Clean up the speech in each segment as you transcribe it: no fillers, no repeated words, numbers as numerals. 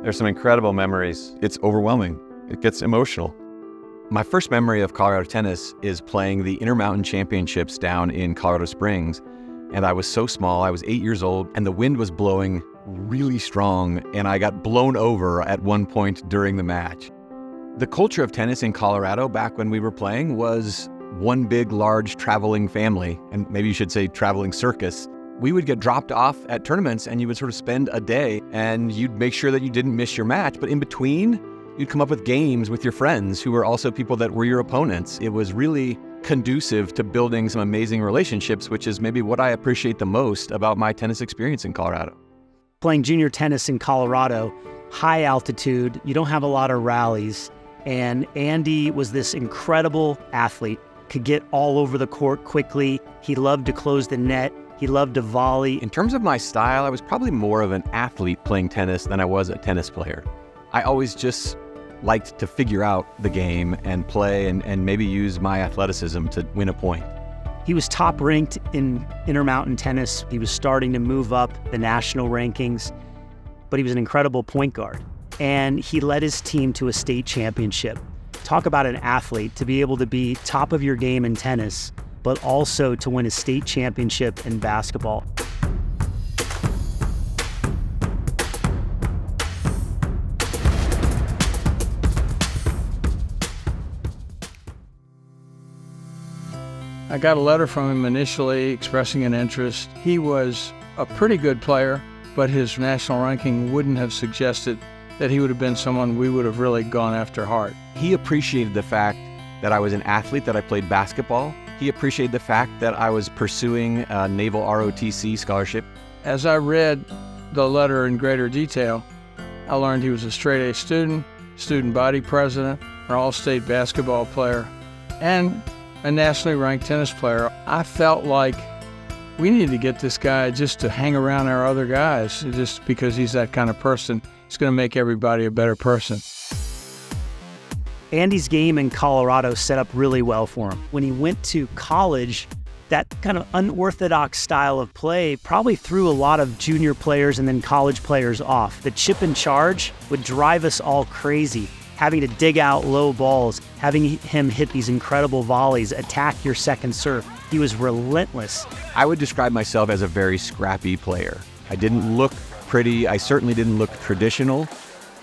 There's some incredible memories. It's overwhelming. It gets emotional. My first memory of Colorado tennis is playing the Intermountain Championships down in Colorado Springs. And I was so small, I was 8 years old, and the wind was blowing really strong, and I got blown over at one point during the match. The culture of tennis in Colorado back when we were playing was one big, large traveling family, and maybe you should say traveling circus. We would get dropped off at tournaments, and you would sort of spend a day, and you'd make sure that you didn't miss your match, but in between, you'd come up with games with your friends who were also people that were your opponents. It was really conducive to building some amazing relationships, which is maybe what I appreciate the most about my tennis experience in Colorado. Playing junior tennis in Colorado, high altitude, you don't have a lot of rallies, and Andy was this incredible athlete, could get all over the court quickly. He loved to close the net. He loved to volley. In terms of my style, I was probably more of an athlete playing tennis than I was a tennis player. I always just liked to figure out the game and play and maybe use my athleticism to win a point. He was top ranked in Intermountain tennis. He was starting to move up the national rankings, but he was an incredible point guard. And he led his team to a state championship. Talk about an athlete, to be able to be top of your game in tennis, but also to win a state championship in basketball. I got a letter from him initially expressing an interest. He was a pretty good player, but his national ranking wouldn't have suggested that he would have been someone we would have really gone after hard. He appreciated the fact that I was an athlete, that I played basketball. He appreciated the fact that I was pursuing a Naval ROTC scholarship. As I read the letter in greater detail, I learned he was a straight-A student, student body president, an all-state basketball player, and a nationally ranked tennis player. I felt like we need to get this guy just to hang around our other guys, just because he's that kind of person. He's going to make everybody a better person. Andy's game in Colorado set up really well for him. When he went to college, that kind of unorthodox style of play probably threw a lot of junior players and then college players off. The chip and charge would drive us all crazy. Having to dig out low balls, having him hit these incredible volleys, attack your second serve. He was relentless. I would describe myself as a very scrappy player. I didn't look pretty. I certainly didn't look traditional,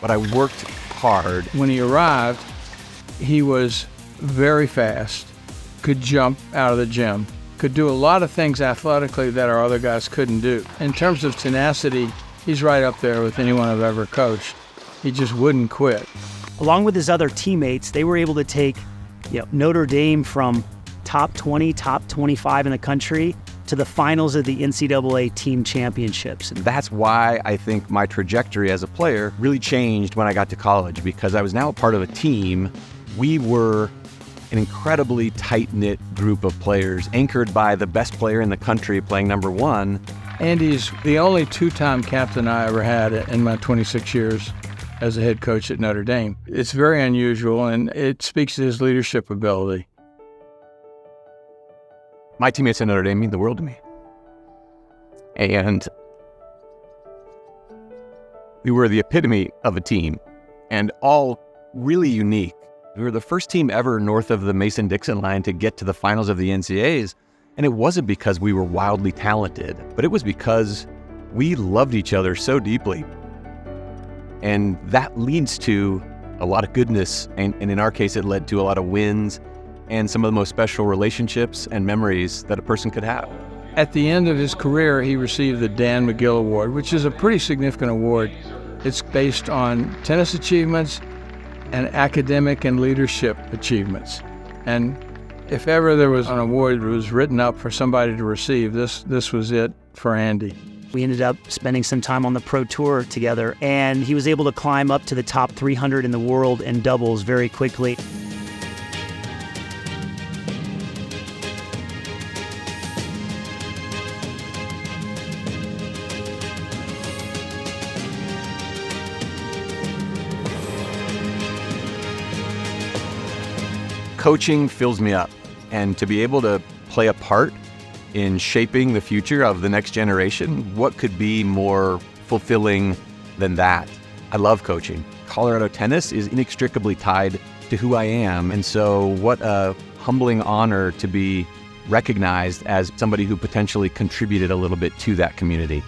but I worked hard. When he arrived, he was very fast, could jump out of the gym, could do a lot of things athletically that our other guys couldn't do. In terms of tenacity, he's right up there with anyone I've ever coached. He just wouldn't quit. Along with his other teammates, they were able to take Notre Dame from top 20, top 25 in the country to the finals of the NCAA team championships. And that's why I think my trajectory as a player really changed when I got to college, because I was now a part of a team. We were an incredibly tight-knit group of players, anchored by the best player in the country playing number one. Andy's the only two-time captain I ever had in my 26 years as a head coach at Notre Dame. It's very unusual, and it speaks to his leadership ability. My teammates at Notre Dame mean the world to me. And we were the epitome of a team, and all really unique. We were the first team ever north of the Mason-Dixon line to get to the finals of the NCAAs, and it wasn't because we were wildly talented, but it was because we loved each other so deeply. And that leads to a lot of goodness, and in our case, it led to a lot of wins and some of the most special relationships and memories that a person could have. At the end of his career, he received the Dan McGill Award, which is a pretty significant award. It's based on tennis achievements and academic and leadership achievements. And if ever there was an award that was written up for somebody to receive, this was it for Andy. We ended up spending some time on the Pro Tour together, and he was able to climb up to the top 300 in the world in doubles very quickly. Coaching fills me up, and to be able to play a part in shaping the future of the next generation, what could be more fulfilling than that? I love coaching. Colorado tennis is inextricably tied to who I am. And so what a humbling honor to be recognized as somebody who potentially contributed a little bit to that community.